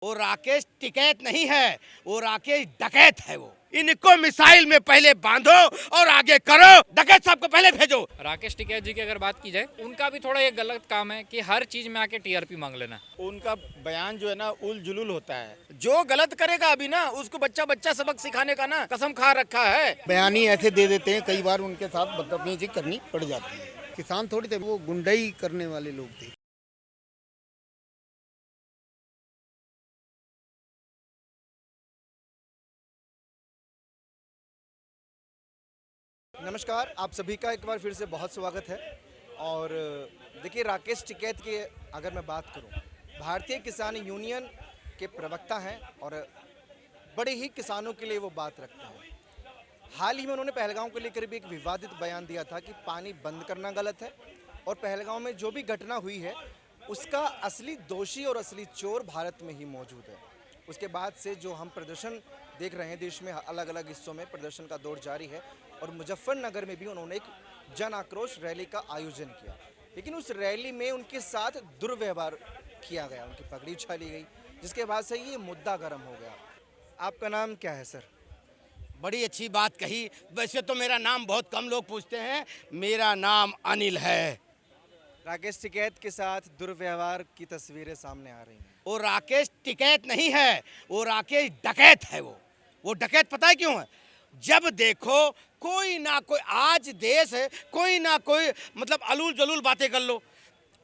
वो राकेश टिकैत नहीं है, वो राकेश डकैत है। वो इनको मिसाइल में पहले बांधो और आगे करो। डकैत साहब को पहले भेजो। राकेश टिकैत जी की अगर बात की जाए, उनका भी थोड़ा ये गलत काम है कि हर चीज में आके टीआरपी मांग लेना। उनका बयान जो है ना उल जुलूल होता है। जो गलत करेगा अभी ना उसको बच्चा बच्चा सबक सिखाने का ना कसम खा रखा है। बयान ही ऐसे दे देते हैं, कई बार उनके साथ बदतमीजी करनी पड़ जाती है। किसान थोड़ी थे, वो गुंडाई करने वाले लोग थे। नमस्कार, आप सभी का एक बार फिर से बहुत स्वागत है। और देखिए, राकेश टिकैत की अगर मैं बात करूं, भारतीय किसान यूनियन के प्रवक्ता हैं और बड़े ही किसानों के लिए वो बात रखते हैं। हाल ही में उन्होंने पहलगांव को लेकर भी एक विवादित बयान दिया था कि पानी बंद करना गलत है और पहलगांव में जो भी घटना हुई है उसका असली दोषी और असली चोर भारत में ही मौजूद है। उसके बाद से जो हम प्रदर्शन देख रहे हैं, देश में अलग अलग हिस्सों में प्रदर्शन का दौर जारी है और मुजफ्फरनगर में भी उन्होंने एक जन आक्रोश रैली का आयोजन किया। लेकिन उस रैली में उनके साथ दुर्व्यवहार किया गया, उनकी पगड़ी उछाली गई, जिसके बाद से ये मुद्दा गर्म हो गया। आपका नाम क्या है सर? बड़ी अच्छी बात कही। वैसे तो मेरा नाम बहुत कम लोग पूछते हैं, मेरा नाम अनिल है। राकेश टिकैत के साथ दुर्व्यवहार की तस्वीरें सामने आ रही हैं। वो राकेश टिकैत नहीं है, वो राकेश डकैत है। वो डकैत पता है क्यों है? जब देखो कोई ना कोई, आज देश है, कोई ना कोई मतलब अलूल जलूल बातें कर लो।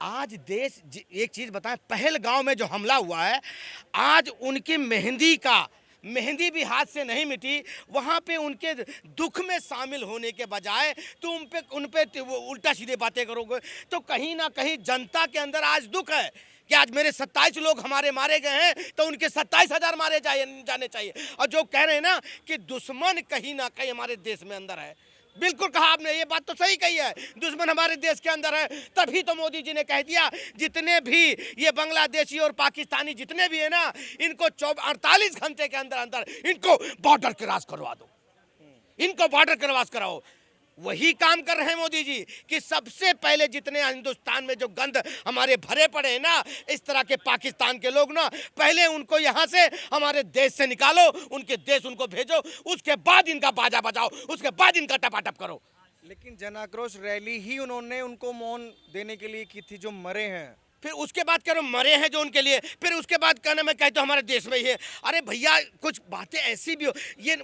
आज देश एक चीज बताएं, पहलगांव में जो हमला हुआ है, आज उनकी मेहंदी भी हाथ से नहीं मिटी। वहाँ पे उनके दुख में शामिल होने के बजाय तुम पे उन पे उल्टा सीधे बातें करोगे तो कहीं ना कहीं जनता के अंदर आज दुख है कि आज मेरे 27 लोग हमारे मारे गए हैं तो उनके 27,000 मारे जाने चाहिए। और जो कह रहे हैं ना कि दुश्मन कहीं ना कहीं हमारे देश में अंदर है, बिल्कुल कहा आपने, ये बात तो सही कही है। दुश्मन हमारे देश के अंदर है, तभी तो मोदी जी ने कह दिया जितने भी ये बांग्लादेशी और पाकिस्तानी जितने भी है ना, इनको 48 घंटे के अंदर अंदर इनको बॉर्डर क्रॉस करवा दो, इनको बॉर्डर क्रॉस कराओ। वही काम कर रहे हैं मोदी जी कि सबसे पहले जितने हिंदुस्तान में जो गंद हमारे भरे पड़े हैं ना, इस तरह के पाकिस्तान के लोग ना, पहले उनको यहाँ से हमारे देश से निकालो, उनके देश उनको भेजो, उसके बाद इनका बाजा बजाओ, उसके बाद इनका टपाटप करो। लेकिन जन आक्रोश रैली ही उन्होंने उनको मौन देने के लिए की थी, जो मरे हैं। फिर उसके बाद कह रहे मरे हैं जो उनके लिए, फिर उसके बाद कहना मैं कहता हूँ हमारे देश में ही है। अरे भैया, कुछ बातें ऐसी भी हो, ये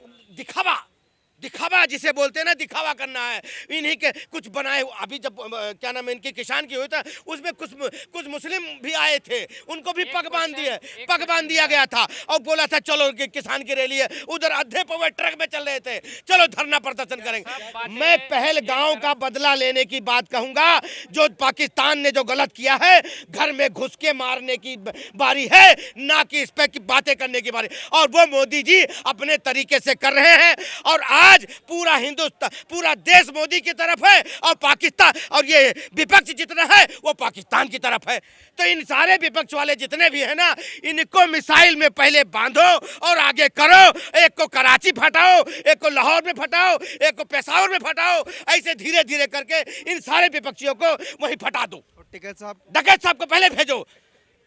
दिखावा जिसे बोलते हैं ना, दिखावा करना है। इन्हीं के कुछ बनाए। अभी जब क्या नाम है इनके किसान की हुई था, उसमें कुछ मुस्लिम भी आए थे, उनको भी पग बांध दिया गया था और बोला था चलो किसान की रैली है, उधर अधे पवे ट्रक में चल रहे थे, चलो धरना प्रदर्शन करेंगे। मैं पहलगांव का बदला लेने की बात कहूंगा। जो पाकिस्तान ने जो गलत किया है, घर में घुस के मारने की बारी है, ना कि इस पे की बातें करने की बारी। और वो मोदी जी अपने तरीके से कर रहे हैं और आज पूरा हिंदुस्तान, पूरा देश मोदी की तरफ है और पाकिस्तान और ये विपक्ष जितना है वो पाकिस्तान की तरफ है। तो इन सारे विपक्ष वाले जितने भी है ना, इनको मिसाइल में पहले बांधो और आगे करो। एक को कराची फटाओ, एक को लाहौर में फटाओ, एक को पेशावर में फटाओ, ऐसे धीरे धीरे करके इन सारे विपक्षियों को वहीं फटा दो। टिकैत साहब को पहले भेजो।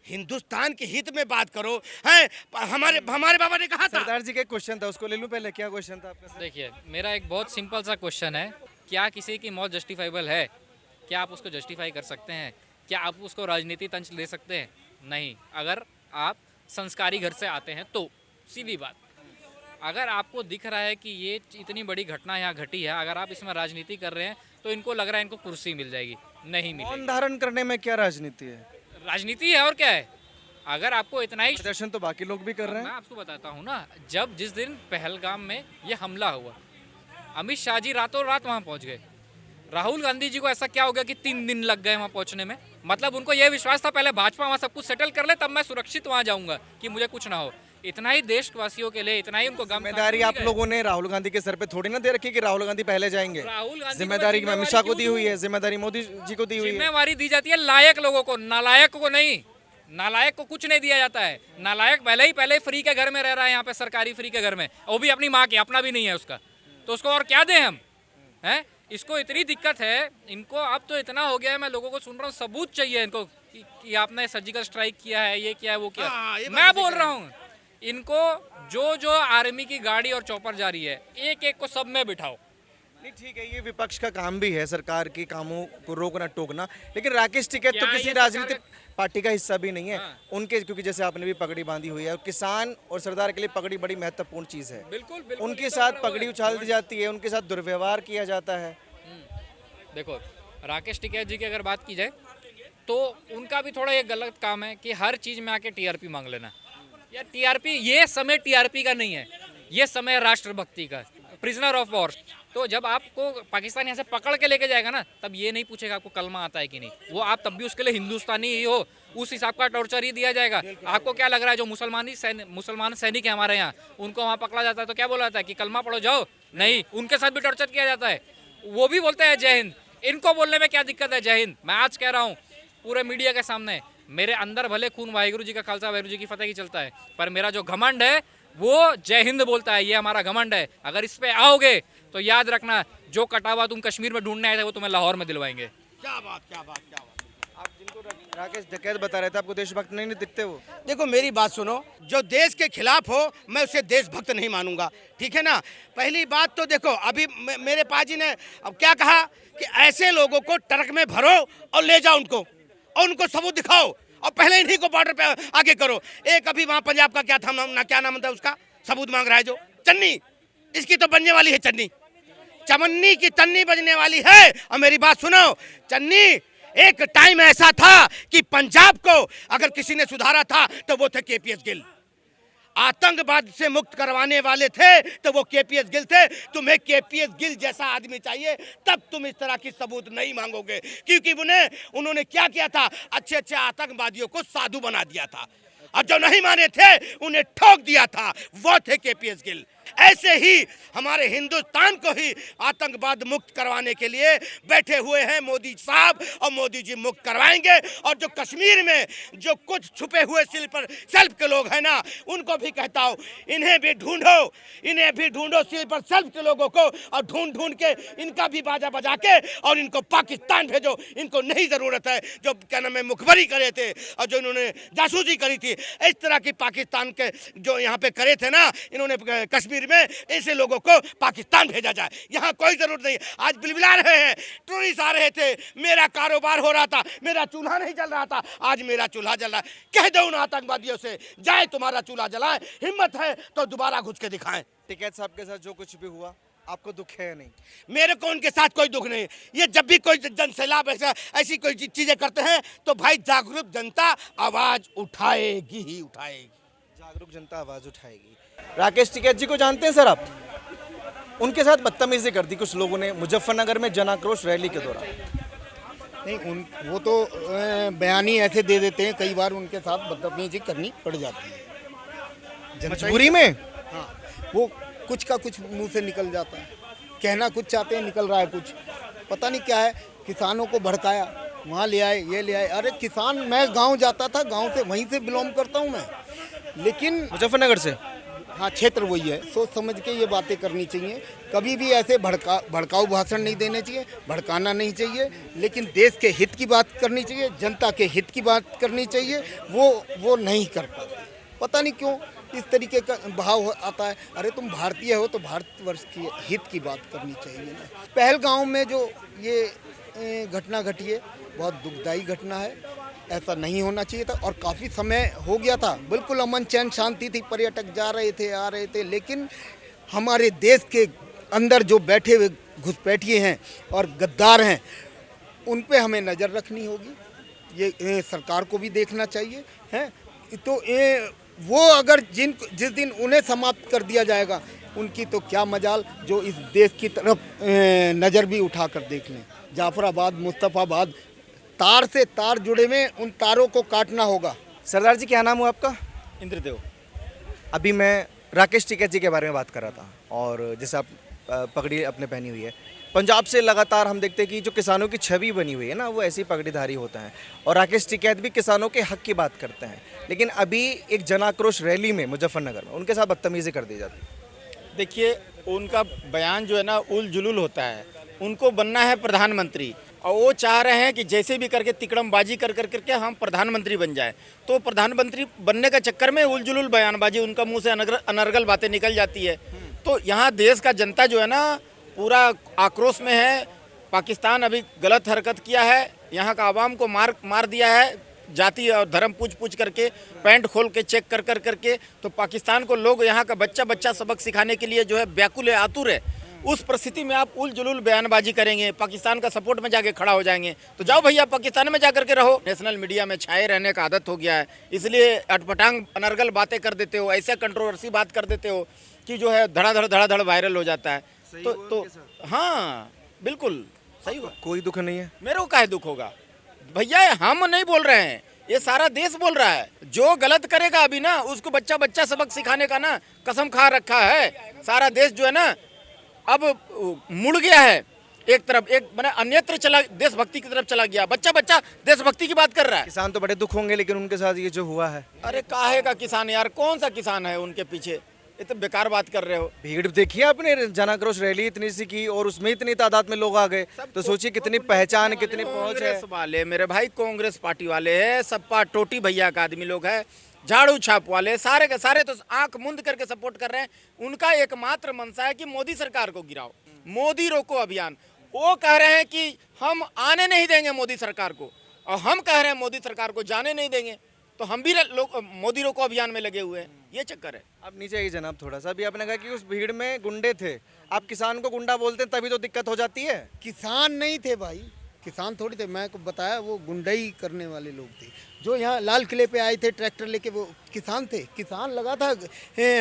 हिंदुस्तान के हित में बात करो। हैं, हमारे बाबा ने कहा था। सरदार जी का क्वेश्चन था, उसको ले लूं पहले? क्या क्वेश्चन था आपका? देखिए, मेरा एक बहुत सिंपल सा क्वेश्चन है, क्या किसी की मौत जस्टिफाइबल है? क्या आप उसको जस्टिफाई कर सकते हैं? क्या आप उसको राजनीति तंज दे सकते हैं? नहीं। अगर आप संस्कारी घर से आते हैं तो सीधी बात। अगर आपको दिख रहा है कि ये इतनी बड़ी घटना यहाँ घटी है, अगर आप इसमें राजनीति कर रहे हैं तो इनको लग रहा है इनको कुर्सी मिल जाएगी। नहीं मिलेगी। मौन धारण करने में क्या राजनीति है? राजनीति है और क्या है। अगर आपको इतना ही प्रदर्शन तो बाकी लोग भी कर रहे मैं हैं। आपको बताता हूँ ना, जिस दिन पहलगाम में ये हमला हुआ, अमित शाह जी रातों रात वहाँ पहुँच गए। राहुल गांधी जी को ऐसा क्या हो गया कि 3 दिन लग गए वहाँ पहुँचने में? मतलब उनको ये विश्वास था पहले भाजपा वहाँ सब कुछ सेटल कर ले, तब मैं सुरक्षित वहाँ जाऊँगा कि मुझे कुछ ना हो। इतना ही देशवासियों के लिए, इतना ही उनको जिम्मेदारी आप लोगों ने राहुल गांधी के सर पे थोड़ी ना दे रखी कि राहुल गांधी पहले जाएंगे। राहुल गांधी जिम्मेदारी अमित शाह को दी हुई है, जिम्मेदारी मोदी जी को दी हुई है। जिम्मेवारी दी जाती है लायक लोगों को, नालायक को नहीं। नालायक को कुछ नहीं दिया जाता है। नालायक पहले ही फ्री के घर में रह रहा है, यहाँ पे सरकारी फ्री के घर में, वो भी अपनी माँ के, अपना भी नहीं है उसका, तो उसको और क्या दें हम? हैं, इसको इतनी दिक्कत है इनको। अब तो इतना हो गया है, मैं लोगों को सुन रहा हूँ, सबूत चाहिए इनको कि आपने सर्जिकल स्ट्राइक किया है, ये किया है, वो किया हाँ, ये है। बात मैं भी बोल सही रहा हूँ इनको जो आर्मी की गाड़ी और चौपर जा रही है, एक एक को सब में बिठाओ। नहीं ठीक है, ये विपक्ष का काम भी है सरकार के कामों को रोकना टोकना, लेकिन राकेश टिकैत तो क्या किसी ये राजनीतिक सरकार पार्टी का हिस्सा भी नहीं है। हाँ। उनके क्योंकि जैसे आपने भी पगड़ी बांधी हुई है, और किसान और सरदार के लिए पगड़ी बड़ी महत्वपूर्ण चीज़ है। बिल्कुल बिल्कुल, उनके ये तो साथ बराबर पगड़ी है। उछाल दी जाती है, उनके साथ दुर्व्यवहार किया जाता है। देखो, राकेश टिकैत जी की अगर बात की जाए तो उनका भी थोड़ा ये गलत काम है कि हर चीज़ में आके टीआरपी मांग लेना। यार टीआरपी, ये समय टीआरपी का नहीं है, ये समय राष्ट्रभक्ति का, प्रिजनर ऑफ वॉर। तो जब आपको पाकिस्तान यहाँ से पकड़ के लेके जाएगा ना, तब ये नहीं पूछेगा आपको कलमा आता है कि नहीं, वो आप तब भी उसके लिए हिंदुस्तानी ही हो, उस हिसाब का टॉर्चर ही दिया जाएगा। आपको क्या लग रहा है जो मुसलमान सैनिक है हमारे यहाँ, उनको वहाँ पकड़ा जाता है तो क्या बोला जाता है कि कलमा पढ़ो जाओ? नहीं, उनके साथ भी टॉर्चर किया जाता है, वो भी बोलते हैं जय हिंद। इनको बोलने में क्या दिक्कत है जय हिंद? मैं आज कह रहा हूँ पूरे मीडिया के सामने, मेरे अंदर भले खून वाहिगुरु जी का खालसा वाहिगुरु जी की फतेह की चलता है, पर मेरा जो घमंड है वो जय हिंद बोलता है, ये हमारा घमंड है। अगर इस पे आओगे तो याद रखना, जो कटावा तुम कश्मीर में ढूंढने आए थे वो तुम्हें लाहौर में दिलवाएंगे। क्या बात, क्या बात, क्या बात। आप जिनको राकेश टिकैत बता रहे थे, आपको देशभक्त नहीं दिखते वो? देखो मेरी बात सुनो, जो देश के खिलाफ हो मैं उसे देशभक्त नहीं मानूंगा, ठीक है ना। पहली बात तो देखो, अभी मेरे पाजी ने अब क्या कहा कि ऐसे लोगों को ट्रक में भरो और ले जाओ उनको, और उनको सबूत दिखाओ, और पहले इन्हीं को बॉर्डर पे आगे करो। एक अभी वहाँ पंजाब का क्या था ना, क्या नाम था उसका, सबूत मांग रहा है जो चन्नी, इसकी तो बनने वाली है चन्नी, चमन्नी की चन्नी बजने वाली है। और मेरी बात सुनो, चन्नी एक टाइम ऐसा था कि पंजाब को अगर किसी ने सुधारा था तो वो थे केपीएस गिल। आतंकवाद से मुक्त करवाने वाले थे तो वो केपीएस गिल थे। तुम्हें केपीएस गिल जैसा आदमी चाहिए, तब तुम इस तरह की सबूत नहीं मांगोगे, क्योंकि उन्होंने क्या किया था, अच्छे अच्छे आतंकवादियों को साधु बना दिया था, और जो नहीं माने थे उन्हें ठोक दिया था, वो थे केपीएस गिल। ऐसे ही हमारे हिंदुस्तान को ही आतंकवाद मुक्त करवाने के लिए बैठे हुए हैं मोदी साहब, और मोदी जी मुक्त करवाएंगे। और जो कश्मीर में जो कुछ छुपे हुए सेल्फ के लोग हैं ना, उनको भी कहता हूँ, इन्हें भी ढूंढो स्लीपर सेल्फ के लोगों को, और ढूंढ के इनका भी बाजा बजा के और इनको पाकिस्तान भेजो। इनको नहीं ज़रूरत है जो क्या नाम है मुखबरी करे थे और जो इन्होंने जासूसी करी थी, इस तरह की पाकिस्तान के जो यहाँ पे करे थे ना इन्होंने कश्मीर में, ऐसे लोगों को पाकिस्तान भेजा जाए। यहाँ कोई जरूरत नहीं। आज बिलबिला रहे हैं, टूरिस्ट आ रहे थे, मेरा कारोबार हो रहा था, मेरा चूल्हा नहीं जल रहा था, आज मेरा चूल्हा जल रहा है। कह दो उन आतंकवादियों से, जाए तुम्हारा चूल्हा जलाए, हिम्मत है तो दोबारा घुस के दिखाएं। टिकैत साहब के साथ जो कुछ भी हुआ, आपको दुख है या नहीं? मेरे को उनके साथ कोई दुख नहीं। ये जब भी कोई जनसैलाब ऐसी कोई चीजें करते हैं तो भाई जागरूक जनता आवाज उठाएगी ही उठाएगी। जागरूक जनता आवाज उठाएगी। राकेश टिकैत जी को जानते हैं सर आप? उनके साथ बदतमीजी कर दी कुछ लोगों ने मुजफ्फरनगर में जन आक्रोश रैली के दौरान। नहीं, वो तो बयान ही ऐसे दे देते हैं, कई बार उनके साथ बदतमीजी करनी पड़ जाती है मजबूरी में। हाँ, वो कुछ का कुछ मुंह से निकल जाता है, कहना कुछ चाहते हैं, निकल रहा है कुछ, पता नहीं क्या है। किसानों को भड़काया, वहाँ ले आए, ये ले आए। अरे किसान, मैं गांव जाता था, गांव से वहीं से बिलोंग करता हूँ मैं, लेकिन मुजफ्फरनगर से। हाँ, क्षेत्र वही है। सोच समझ के ये बातें करनी चाहिए, कभी भी ऐसे भड़काऊ भाषण नहीं देने चाहिए, भड़काना नहीं चाहिए, लेकिन देश के हित की बात करनी चाहिए, जनता के हित की बात करनी चाहिए। वो नहीं कर पाते, पता नहीं क्यों इस तरीके का भाव आता है। अरे तुम भारतीय हो तो भारतवर्ष की हित की बात करनी चाहिए ना। पहलगांव में जो ये घटना घटी है, बहुत दुखदायी घटना है, ऐसा नहीं होना चाहिए था। और काफ़ी समय हो गया था, बिल्कुल अमन चैन शांति थी, पर्यटक जा रहे थे, आ रहे थे, लेकिन हमारे देश के अंदर जो बैठे हुए घुसपैठिए हैं और गद्दार हैं, उन पे हमें नज़र रखनी होगी। ये सरकार को भी देखना चाहिए है। तो वो अगर जिस दिन उन्हें समाप्त कर दिया जाएगा, उनकी तो क्या मजाल जो इस देश की तरफ नज़र भी उठा कर देख लें। जाफराबाद, मुस्तफ़ाबाद, तार से तार जुड़े में, उन तारों को काटना होगा। सरदार जी क्या नाम हुआ आपका? इंद्रदेव। अभी मैं राकेश टिकैत जी के बारे में बात कर रहा था, और जैसे आप पगड़ी अपने पहनी हुई है, पंजाब से लगातार हम देखते हैं कि जो किसानों की छवि बनी हुई है ना, वो ऐसी पगड़ीधारी होता है, और राकेश टिकैत भी किसानों के हक की बात करते हैं। लेकिन अभी एक जन आक्रोश रैली में मुजफ्फरनगर में उनके साथ बदतमीजी कर दी जाती है। देखिए, उनका बयान जो है ना उल जुलूल होता है। उनको बनना है प्रधानमंत्री, और वो चाह रहे हैं कि जैसे भी करके तिकड़मबाजी कर करके हम प्रधानमंत्री बन जाए। तो प्रधानमंत्री बनने के चक्कर में उलझुल बयानबाजी उनका मुंह से अनर्गल बातें निकल जाती है। तो यहाँ देश का जनता जो है ना पूरा आक्रोश में है। पाकिस्तान अभी गलत हरकत किया है, यहाँ का आवाम को मार दिया है जाति और धर्म पूछ करके, पैंट खोल के चेक कर करके। तो पाकिस्तान को लोग यहाँ का बच्चा सबक सिखाने के लिए जो है व्याकुल है, आतुर है। उस परिस्थिति में आप उलझुल बयानबाजी करेंगे, पाकिस्तान का सपोर्ट में जाके खड़ा हो जाएंगे, तो जाओ भैया पाकिस्तान में जाकर के रहो। नेशनल मीडिया में छाए रहने का आदत हो गया है, इसलिए अटपटांग अनर्गल बातें कर देते हो, ऐसे कंट्रोवर्सी बात कर देते हो कि जो है धड़ाधड़ वायरल हो जाता है। तो हाँ बिल्कुल सही हुआ। कोई दुख नहीं है? मेरे को काहे दुख होगा भैया, हम नहीं बोल रहे हैं, ये सारा देश बोल रहा है। जो गलत करेगा अभी ना उसको बच्चा सबक सिखाने का ना कसम खा रखा है। सारा देश जो है ना अब मुड़ गया है एक तरफ, एक मैंने अन्यत्र चला, देशभक्ति की तरफ चला गया। बच्चा देशभक्ति की बात कर रहा है। किसान तो बड़े दुख होंगे, लेकिन उनके साथ ये जो हुआ है। अरे काहे का किसान यार, कौन सा किसान है उनके पीछे, ये तो बेकार बात कर रहे हो। भीड़ देखिए आपने, जन आक्रोश रैली इतनी सी की और उसमें इतनी तादाद में लोग आ गए, तो सोचिए कितनी पहचान, कितनी पहुंच है। कांग्रेस वाले मेरे भाई, कांग्रेस पार्टी वाले है, सपा टोटी भैया का आदमी लोग है, झाड़ू छाप वाले, सारे के सारे तो आंख मुंद करके सपोर्ट कर रहे हैं। उनका एकमात्र मंशा है कि मोदी सरकार को गिराओ, मोदी रोको अभियान। वो कह रहे हैं कि हम आने नहीं देंगे मोदी सरकार को, और हम कह रहे हैं मोदी सरकार को जाने नहीं देंगे, तो हम भी लोग मोदी रोको अभियान में लगे हुए हैं। ये चक्कर है। आप नीचे आइए जनाब थोड़ा सा। अभी आपने कहा कि उस भीड़ में गुंडे थे, आप किसान को गुंडा बोलते हैं तभी तो दिक्कत हो जाती है। किसान नहीं थे भाई, किसान थोड़ी थे। मैं को बताया वो गुंडाई करने वाले लोग थे जो यहाँ लाल किले पे आए थे ट्रैक्टर लेके, वो किसान थे। किसान लगा था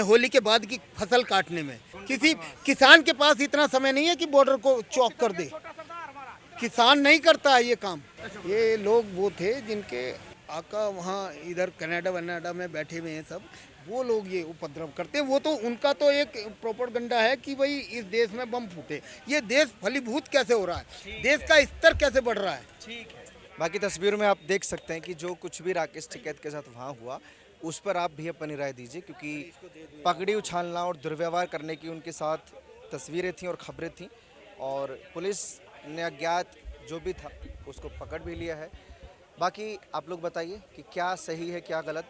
होली के बाद की फसल काटने में। किसी किसान के पास इतना समय नहीं है कि बॉर्डर को चौक कर दे, किसान नहीं करता है ये काम। ये लोग वो थे जिनके आका वहाँ इधर कनाडा में बैठे हुए हैं सब, वो लोग ये उपद्रव करते हैं। वो तो उनका तो एक प्रोपेगेंडा है कि भाई इस देश में बम फूटे। ये देश फलीभूत कैसे हो रहा है, देश का स्तर कैसे बढ़ रहा है। ठीक है। बाकी तस्वीर में आप देख सकते हैं कि जो कुछ भी राकेश टिकैत के साथ वहाँ हुआ, उस पर आप भी अपनी राय दीजिए, क्योंकि पगड़ी उछालना और दुर्व्यवहार करने की उनके साथ तस्वीरें थीं और खबरें थीं, और पुलिस ने अज्ञात जो भी था उसको पकड़ भी लिया है। बाकी आप लोग बताइए कि क्या सही है क्या गलत।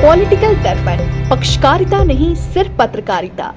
पॉलिटिकल दर्पण, पक्षकारिता नहीं सिर्फ पत्रकारिता।